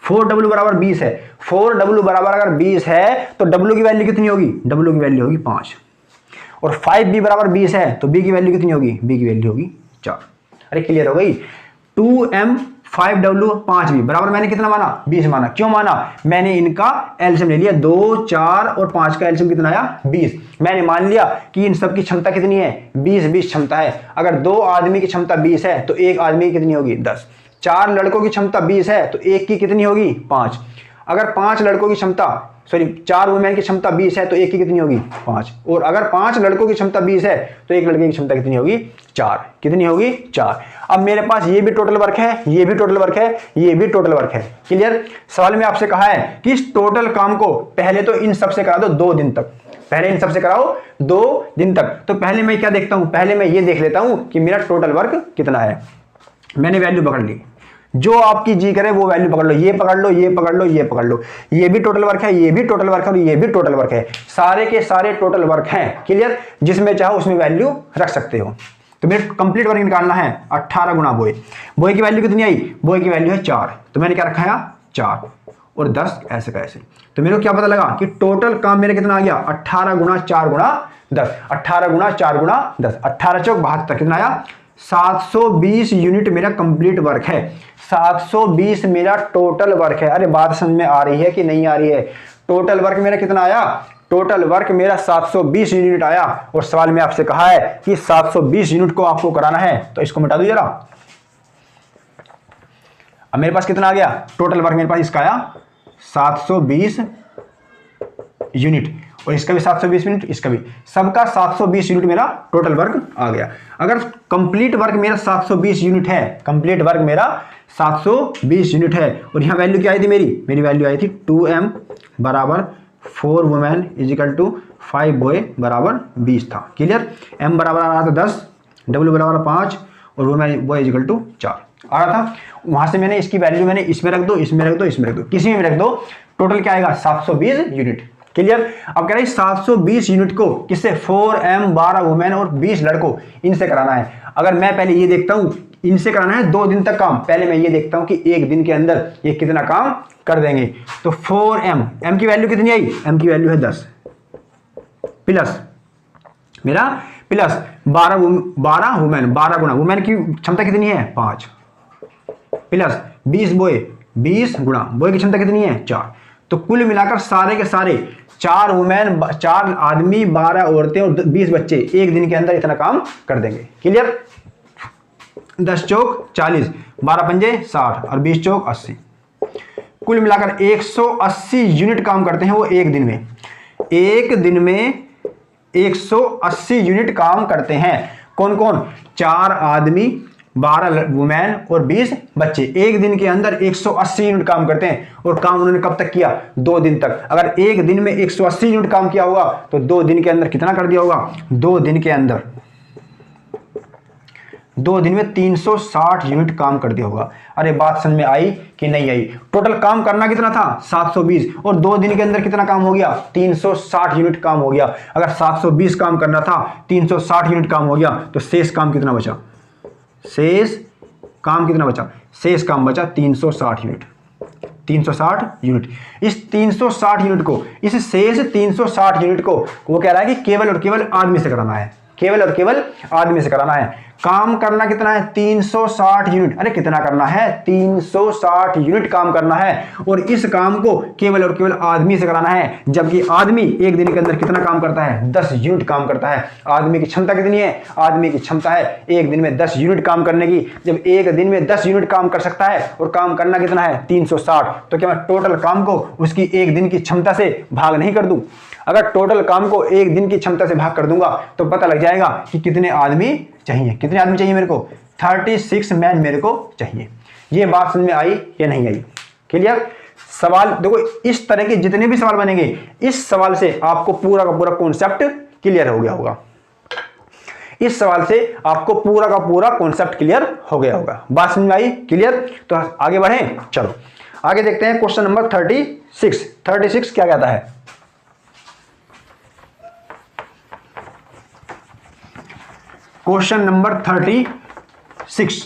4W बराबर 20 है, 4W बराबर अगर 20 है तो W की वैल्यू कितनी होगी? W की वैल्यू होगी 5। और 5B बराबर 20 है तो B की वैल्यू कितनी होगी? B की वैल्यू होगी 4। अरे क्लियर हो गई? 2M 5W 5B बराबर मैंने कितना माना? 20 माना। क्यों माना? मैंने इनका एलसीएम ले लिया, 2 4 और 5 का एलसीएम कितना आया? 20। मैंने मान लिया कि इन सब की क्षमता कितनी है? 20 क्षमता है। अगर 2 आदमी की क्षमता 20 है तो एक आदमी की कितनी होगी? 10। 4 लड़कों की क्षमता 20 है तो एक की कितनी होगी? 5। अगर 5 लड़कों की क्षमता, सॉरी 4 वुमेन की क्षमता 20 है तो एक की कितनी होगी? 5। और अगर 5 लड़कों की क्षमता 20 है तो एक लड़के की क्षमता कितनी होगी? 4। कितनी होगी? 4। अब मेरे पास ये भी टोटल वर्क है, ये भी टोटल वर्क है, ये भी टोटल वर्क है। क्लियर? सवाल में आपसे कहा है कि इस टोटल काम को पहले तो इन सबसे करा दो 2 दिन तक, पहले इन सबसे कराओ 2 दिन तक। तो पहले मैं क्या देखता हूं? पहले मैं ये देख लेता हूं कि मेरा टोटल वर्क कितना है। मैंने वैल्यू पकड़ ली, जो आपकी जी करे वो वैल्यू पकड़ लो, ये पकड़ लो, ये पकड़ लो, ये पकड़ लो। ये भी टोटल वर्क है, ये भी टोटल वर्क है, और ये भी टोटल वर्क है। सारे के सारे टोटल वर्क हैं। क्लियर? जिसमें चाहो उसमें वैल्यू रख सकते हो। तो मेरे कंप्लीट वर्क निकालना है 18 गुना बोए। बोए की वैल्यू कितनी आई? बोए की वैल्यू है 4, तो मैंने क्या रखा है? 4 और 10 ऐसे का ऐसे। तो मेरे को क्या पता लगा कि टोटल काम मेरा कितना आ गया? 18 गुना 4 गुना 10, 18 गुना 4 गुना 10, 18 चौक 72। कितना आया? 720 यूनिट मेरा कंप्लीट वर्क है। 720 मेरा टोटल वर्क है। अरे बात समझ में आ रही है कि नहीं आ रही है? टोटल वर्क मेरा कितना आया? टोटल वर्क मेरा 720 यूनिट आया। और सवाल में आपसे कहा है कि 720 यूनिट को आपको कराना है, तो इसको मिटा दो जरा। अब मेरे पास कितना आ गया? टोटल वर्क मेरे पास इसका आया 720 यूनिट, और इसका भी 720 यूनिट, इसका भी, सबका 720 यूनिट मेरा टोटल वर्क आ गया। अगर कंप्लीट वर्क मेरा 720 यूनिट है, कंप्लीट वर्क मेरा 720 यूनिट है, और यहां वैल्यू क्या आई थी मेरी वैल्यू आई थी 2M बराबर 4 वुमेन इजिकल टू 5 बॉय बराबर 20 था। क्लियर? M बराबर आ रहा था 10, W बराबर 5 और वुमेन बॉय इजिकल टू 4 आ रहा था। वहां से मैंने इसकी वैल्यू मैंने इसमें रख दो, इसमें रख दो, इसमें रख दो, किसी में रख दो। टोटल क्या आएगा? 720 यूनिट। क्लियर? अब कह रहे हैं 720 यूनिट को किससे? 4M 12 वुमेन और 20 लड़कों, इनसे कराना है। अगर मैं पहले ये देखता हूं, इनसे कराना है 2 दिन तक काम, पहले मैं ये देखता हूं कि 1 दिन के अंदर ये कितना काम कर देंगे। तो 4M, M की वैल्यू कितनी आई? M की वैल्यू है 10 प्लस मेरा प्लस 12 वुमेन, 12 गुना वुमेन की क्षमता कितनी है? 5 प्लस 20 बॉय, 20 गुना बॉय की क्षमता कितनी है? 4। तो कुल मिलाकर सारे के सारे 4 वुमेन, 4 आदमी, 12 औरतें और 20 बच्चे 1 दिन के अंदर इतना काम कर देंगे। क्लियर? 10 चौक 40, 12 पंजे 60 और 20 चौक 80। कुल मिलाकर 180 यूनिट काम करते हैं वो एक दिन में। एक दिन में 180 यूनिट काम करते हैं। कौन कौन? 4 आदमी, 12 वुमेन और 20 बच्चे। एक दिन के अंदर 180 यूनिट काम करते हैं। और काम उन्होंने कब तक किया? 2 दिन तक। अगर एक दिन में 180 यूनिट काम किया होगा तो 2 दिन के अंदर कितना कर दिया होगा? 2 दिन के अंदर 2 दिन में 360 यूनिट काम कर दिया होगा। अरे बात समझ में आई कि नहीं आई? टोटल काम करना कितना था? 720, और 2 दिन के अंदर कितना काम हो गया? 360 यूनिट काम हो गया। अगर 720 काम करना था, 360 यूनिट काम हो गया, तो शेष काम कितना बचा? शेष काम कितना बचा? शेष काम बचा 360 यूनिट। 360 यूनिट। इस 360 यूनिट को, इस शेष 360 यूनिट को वो कह रहा है कि केवल और केवल आदमी से कराना है। केवल और केवल आदमी से कराना है। काम करना कितना है? 360 यूनिट। अरे कितना करना है? 360 यूनिट काम करना है। और इस काम को केवल और केवल आदमी से कराना है, जबकि आदमी एक दिन के अंदर कितना काम करता है? 10 यूनिट काम करता है। आदमी की क्षमता कितनी है? आदमी की क्षमता है एक दिन में 10 यूनिट काम करने की। जब एक दिन में 10 यूनिट काम कर सकता है और काम करना कितना है? 360, तो क्या मैं टोटल काम को उसकी एक दिन की क्षमता से भाग नहीं कर दूं? अगर टोटल काम को एक दिन की क्षमता से भाग कर दूंगा तो पता लग जाएगा कि कितने आदमी चाहिए। कितने आदमी चाहिए मेरे को? 36 मैन मेरे को चाहिए। ये बात समझ में आई या नहीं आई? क्लियर? सवाल देखो, इस तरह के जितने भी सवाल बनेंगे, इस सवाल से आपको पूरा का पूरा कॉन्सेप्ट क्लियर हो गया होगा। इस सवाल से आपको पूरा का पूरा कॉन्सेप्ट क्लियर हो गया होगा। बात समझ में आई? क्लियर? तो आगे बढ़ें। चलो आगे देखते हैं क्वेश्चन नंबर 36। 36 क्या कहता है? Question number 36।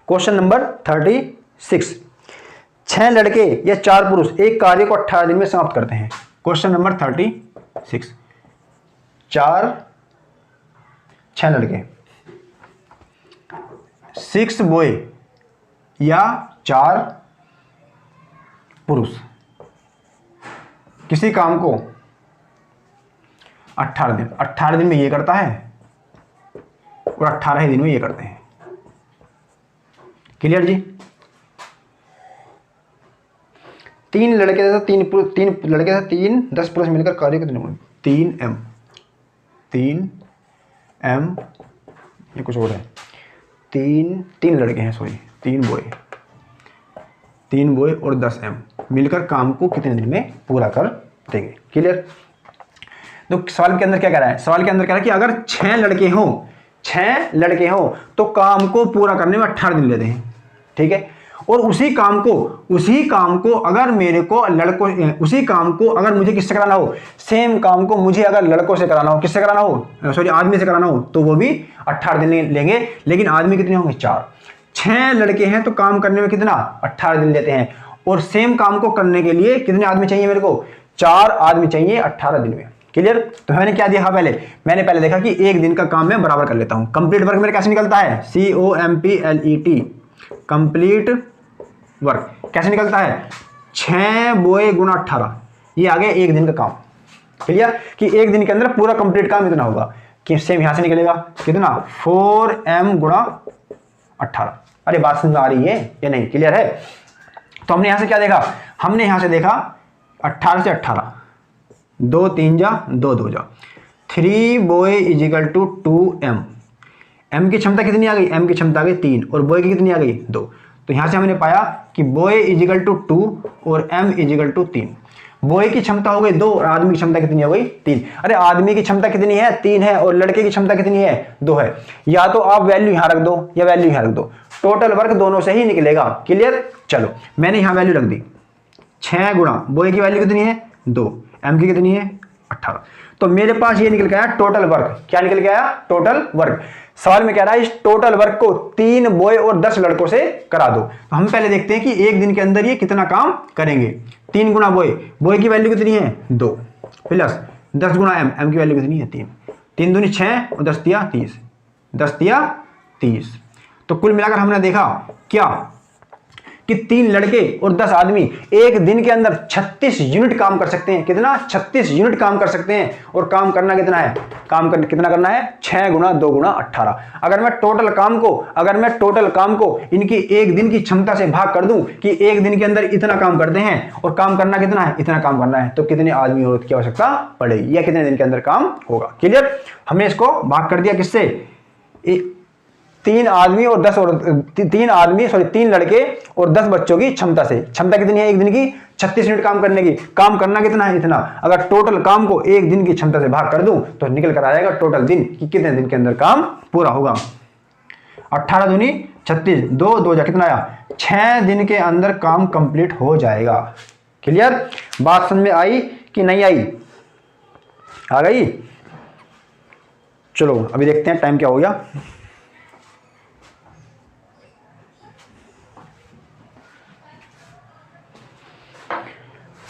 Question number 36। 6 लड़के या 4 पुरुष एक कार्य को 18 दिन में समाप्त करते हैं। Question number 36। 6 लड़के, 6 बॉय या 4 पुरुष किसी काम को 18 दिन में ये करता है और 18 दिन में ये करते हैं। क्लियर जी? 3 लड़के थे, 3 लड़के थे, 10 पुरुष मिलकर कार्य को 3M ये कुछ और है। 3 लड़के हैं, सॉरी 3 बॉय और 10M मिलकर काम को कितने दिन में पूरा कर देंगे। क्लियर? तो सवाल के अंदर क्या कह रहा है? सवाल के अंदर कह रहा है कि अगर 6 लड़के हो तो काम को पूरा करने में 18 दिन लेते हैं। ठीक है? और उसी काम को अगर मेरे को अगर मुझे किससे कराना हो, सेम काम को मुझे अगर लड़कों से कराना हो, किससे कराना हो, सॉरी आदमी से कराना हो, तो वो भी 18 दिन लेंगे। लेकिन आदमी कितने होंगे? 4। 6 लड़के हैं तो काम करने में कितना? 18 दिन लेते हैं। और सेम काम को करने के लिए कितने आदमी चाहिए मेरे को? 4 आदमी चाहिए 18 दिन में। क्लियर? तो मैंने क्या देखा? मैंने पहले देखा कि एक दिन का काम मैं बराबर कर लेता हूं। कंप्लीट वर्क मेरा कैसे निकलता है? COMPLET, कंप्लीट वर्क कैसे निकलता है? 6 बॉय गुणा 18, ये आ गया एक दिन का काम। क्लियर? कि एक दिन के अंदर पूरा कंप्लीट काम इतना होगा। कि सेम यहां से निकलेगा कितना? 4M गुणा 18। अरे बात समझ आ रही है या नहीं? क्लियर है? तो हमने यहां से क्या देखा? हमने यहां से देखा 18 से 18, 2 3 जा 2 2 जा, 3 boy is equal to 2M। M की क्षमता कितनी आ गई? M की क्षमता आ गई 3 और बॉय की कितनी आ गई? 2। तो यहां से हमने पाया कि बॉय इजिकल टू 2 और M इजिकल टू 3। बॉय की क्षमता हो गई 2 और आदमी की क्षमता कितनी हो गई? 3। अरे आदमी की क्षमता कितनी है? 3 है और लड़के की क्षमता कितनी है? 2 है। या तो आप वैल्यू यहां रख दो या वैल्यू यहां रख दो, टोटल वर्क दोनों से ही निकलेगा। क्लियर? चलो मैंने यहां वैल्यू रख दी 6 गुणा बॉय की वैल्यू कितनी है? 2, M की कितनी है? 18। तो मेरे पास ये निकल के आया टोटल वर्क। क्या निकल के आया? Total work. सवाल में कह रहा है इस टोटल वर्क को 3 बॉय और 10 लड़कों से करा दो। तो हम पहले देखते हैं कि एक दिन के अंदर ये कितना काम करेंगे। 3 गुणा बॉय की वैल्यू कितनी है? 2 प्लस 10 गुणा M की वैल्यू कितनी है? 3। 3 दूनी 6 और 10 दिया 30, 10 दिया 30। तो कुल मिलाकर हमने देखा क्या कि 3 लड़के और 10 आदमी एक दिन के अंदर 36 यूनिट काम कर सकते हैं। कितना? 36 यूनिट काम कर सकते हैं। और काम करना कितना है? कितना करना है? 6 गुना 2 गुना 18। अगर मैं टोटल काम को इनकी एक दिन की क्षमता से भाग कर दूं कि एक दिन के अंदर इतना काम करते हैं और काम करना कितना है? इतना काम करना है, तो कितने आदमी औरत की आवश्यकता पड़ेगी या कितने दिन के अंदर काम होगा। क्लियर? हमने इसको भाग कर दिया किससे? 3 लड़के और 10 बच्चों की क्षमता से। क्षमता कितनी है एक दिन की? 36 मिनट काम करने की। काम करना कितना है? इतना। अगर टोटल काम को एक दिन की क्षमता से भाग कर दूं तो निकल कर आएगा टोटल दिन कि कितने दिन के अंदर काम पूरा होगा। 18 दूनी 36, 2 जा कितना आया? 6 दिन के अंदर काम कंप्लीट हो जाएगा। क्लियर? बात समझ में आई कि नहीं आई? आ गई? चलो अभी देखते हैं टाइम क्या हो गया।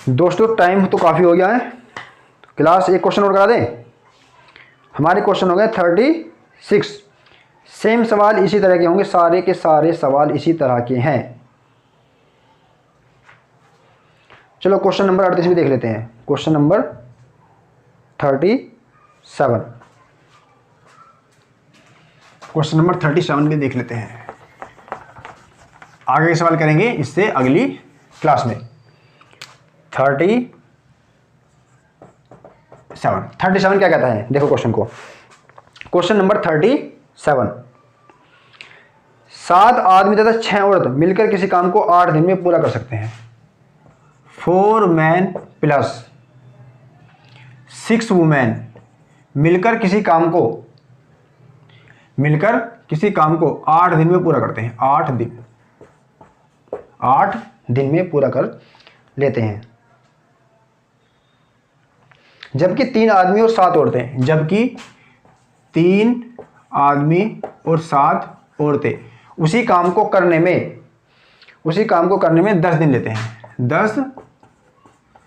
दोस्तों टाइम तो काफ़ी हो गया है। क्लास एक क्वेश्चन और करा दें। हमारे क्वेश्चन हो गए 36। सेम सवाल इसी तरह के होंगे, सारे के सारे सवाल इसी तरह के हैं। चलो क्वेश्चन नंबर 38 भी देख लेते हैं। क्वेश्चन नंबर 37, क्वेश्चन नंबर 37 भी देख लेते हैं। आगे के सवाल करेंगे इससे अगली क्लास में। 37 क्या कहता है? देखो क्वेश्चन को। क्वेश्चन नंबर 37, 7 आदमी तथा 6 औरत मिलकर किसी काम को 8 दिन में पूरा कर सकते हैं। 4 मैन प्लस 6 वुमेन मिलकर किसी काम को 8 दिन में पूरा करते हैं। 8 दिन में पूरा कर लेते हैं। जबकि 3 आदमी और 7 औरतें, जबकि 3 आदमी और 7 औरतें उसी काम को करने में 10 दिन लेते हैं। 10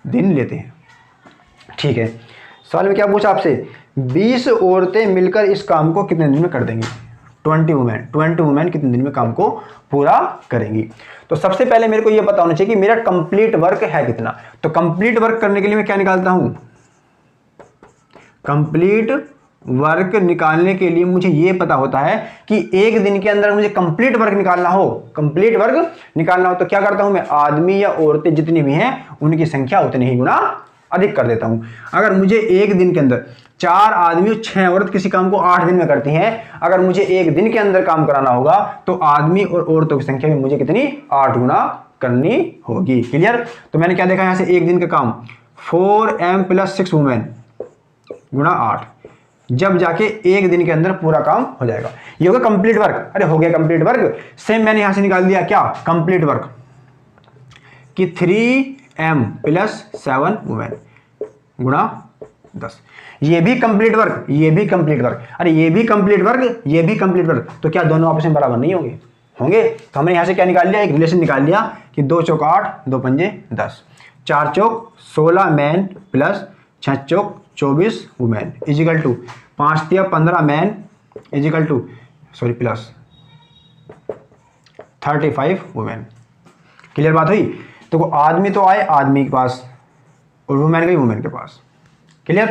दिन लेते हैं। ठीक है। सवाल में क्या पूछा आपसे? 20 औरतें मिलकर इस काम को कितने दिन में कर देंगी? 20 वुमेन कितने दिन में काम को पूरा करेंगी? तो सबसे पहले मेरे को यह पता होना चाहिए कि मेरा कंप्लीट वर्क है कितना। तो कंप्लीट वर्क करने के लिए मैं क्या निकालता हूं? कंप्लीट वर्क निकालने के लिए मुझे यह पता होता है कि एक दिन के अंदर मुझे कंप्लीट वर्क निकालना हो तो क्या करता हूं मैं? आदमी या औरतें जितनी भी हैं उनकी संख्या उतनी ही गुना अधिक कर देता हूं। अगर मुझे एक दिन के अंदर 4 आदमी और 6 औरत किसी काम को 8 दिन में करती हैं, अगर मुझे एक दिन के अंदर काम कराना होगा तो आदमी और औरतों की संख्या भी मुझे कितनी? 8 गुना करनी होगी। क्लियर? तो मैंने क्या देखा यहां से? एक दिन का काम 4m + 6 वुमेन गुना 8, जब जाके एक दिन के अंदर पूरा काम हो जाएगा। ये होगा कंप्लीट वर्क। अरे हो गया कंप्लीट वर्क। सेम मैंने यहां से निकाल दिया क्या? कंप्लीट वर्क कि 3m + 7 वुमेन गुना 10। ये भी कंप्लीट वर्क, ये भी कंप्लीट वर्क। अरे ये भी कंप्लीट वर्क, तो क्या दोनों आपस में बराबर नहीं होंगे? तो हमने यहां से क्या निकाल लिया? एक रिलेशन निकाल लिया कि 2 चौक 8, 2 पंजे 10, 4 चौक 16 मैन प्लस 6 चौक 24 वुमेन इजिकल टू 5 तिया 15 man equal to plus 35 women. Clear बात हुई? तो आदमी तो आए आदमी के पास और वुमेन गई वुमेन के पास। क्लियर?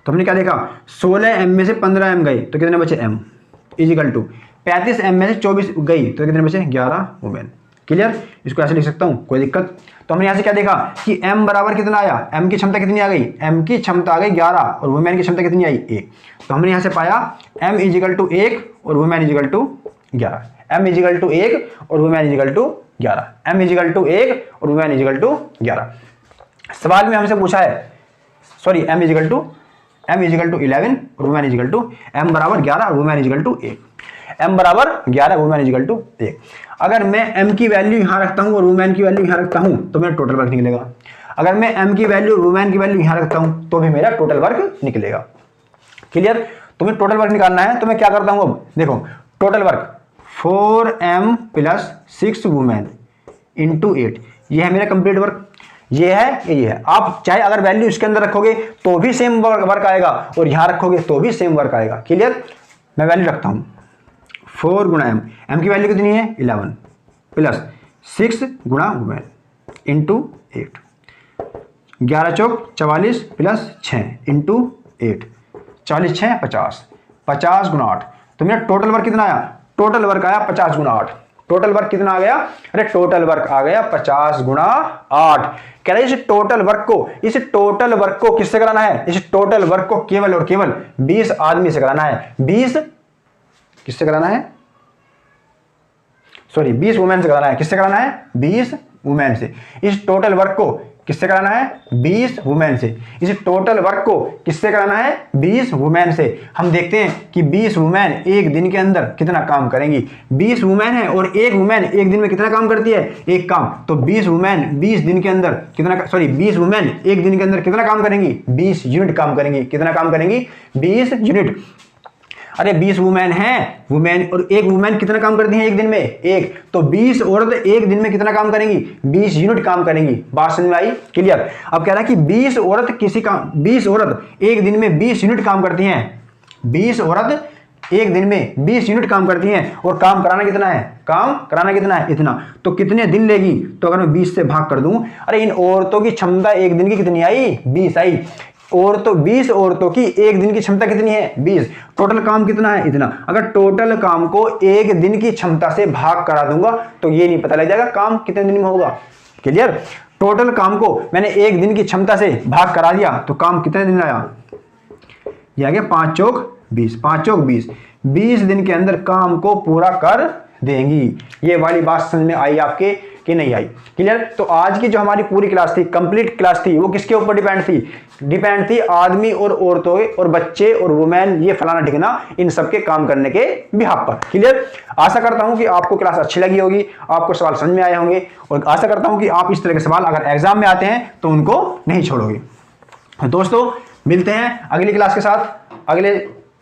तो हमने क्या देखा? 16m में से 15m गई तो कितने बचे? m इजिकल टू 35m में से 24 गई तो कितने बचे? 11 वुमेन। क्लियर? इसको ऐसे लिख सकता हूं, कोई दिक्कत? तो हमने यहां से क्या देखा कि m बराबर कितना आया? m की क्षमता कितनी आ गई? m की क्षमता आ गई 11 और वुमेन की क्षमता कितनी आई? 1। तो हमने यहां से पाया m इजिकल टू 1 और women equal to 11। m equal to 1 और women equal to 11। m equal to 1 और वुमेन इजिकल टू 11। सवाल में हमसे पूछा है m इजिकल टू 11 और वुमेन इजिकल टू m बराबर 11 और वुमेन इजिकल टू 1। m बराबर 11 वुमेन इजिकल टू 1। अगर मैं m की वैल्यू यहां रखता हूं और वुमेन की वैल्यू यहां रखता हूं तो मेरा टोटल वर्क निकलेगा। अगर मैं m की वैल्यू और वुमेन की वैल्यू यहां रखता हूं तो भी मेरा टोटल वर्क निकलेगा। क्लियर? तुम्हें टोटल वर्क निकालना है तो मैं क्या करता हूं? अब देखो total work 4m + 6 women into 8, ये है मेरा कंप्लीट वर्क। ये है। आप चाहे अगर वैल्यू इसके अंदर रखोगे तो भी सेम वर्क आएगा और यहां रखोगे तो भी सेम वर्क आएगा। क्लियर? मैं वैल्यू रखता हूं 4 गुणा m की वैल्यू कितनी है? 11 प्लस 6 गुणा वुमेन इंटू 8, 11 चौक 44 प्लस 6 इंटू 8, 40 6 50, 50 गुणा 8। तो मेरा टोटल वर्क कितना आया? टोटल वर्क आया 50 गुणा 8। टोटल वर्क कितना आ गया? अरे टोटल वर्क आ गया 50 गुणा 8। कह रहे इस टोटल वर्क को किससे कराना है? इस टोटल वर्क को केवल और केवल 20 आदमी से कराना है। 20 किससे कराना है? सॉरी 20 वुमेन से कराना है। किससे कराना है? 20 वुमेन से। इस टोटल वर्क को किससे कराना है? 20 वुमेन से। इस टोटल वर्क को किससे कराना है? 20 वुमेन से। हम देखते हैं कि 20 वुमेन एक दिन के अंदर कितना काम करेंगी। 20 वुमेन है और एक वुमेन एक दिन में कितना काम करती है? एक काम। तो 20 वुमेन 20 दिन के अंदर कितना, सॉरी 20 वुमेन एक दिन के अंदर कितना काम करेंगी? 20 यूनिट काम करेंगी। कितना काम करेंगी? 20 यूनिट। अरे 20 वुमेन हैं, वुमेन और एक वुमेन कितना काम करती है एक दिन में? एक। तो 20 औरत एक दिन में कितना काम करेंगी? 20 यूनिट काम करेंगी। बात समझ में आई? क्लियर? अब कह रहा है कि 20 औरत एक दिन में 20 यूनिट काम करती हैं। 20 औरत एक दिन में 20 यूनिट काम करती हैं और काम कराना कितना है? काम कराना कितना है? इतना। तो कितने दिन लेगी? तो अगर मैं 20 से भाग कर दूं, अरे इन औरतों की क्षमता एक दिन की कितनी आई? 20 आई। औरतों 20 औरतों की एक दिन की क्षमता कितनी है? 20। टोटल काम कितना है? इतना। अगर टोटल काम को एक दिन की क्षमता से भाग करा दूंगा तो ये नहीं पता लग जाएगा काम कितने दिन में होगा। क्लियर? टोटल काम को मैंने एक दिन की क्षमता से भाग करा दिया तो काम कितने दिन आया? ये आ गया 5 चौक 20, 5 चौक 20। 20 दिन के अंदर काम को पूरा कर देंगी। ये वाली बात समझ में आई आपके कि नहीं आई? क्लियर? तो आज की जो हमारी पूरी क्लास थी, कंप्लीट क्लास थी, वो किसके ऊपर डिपेंड थी? डिपेंड थी आदमी और औरतों और बच्चे और वुमेन, ये फलाना ठिकाना, इन सबके काम करने के बिहाफ पर। क्लियर? आशा करता हूं कि आपको क्लास अच्छी लगी होगी, आपको सवाल समझ में आए होंगे और आशा करता हूं कि आप इस तरह के सवाल अगर एग्जाम में आते हैं तो उनको नहीं छोड़ोगे। दोस्तों मिलते हैं अगली क्लास के साथ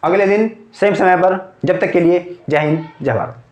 अगले दिन सेम समय पर। जब तक के लिए जय हिंद, जय भारत।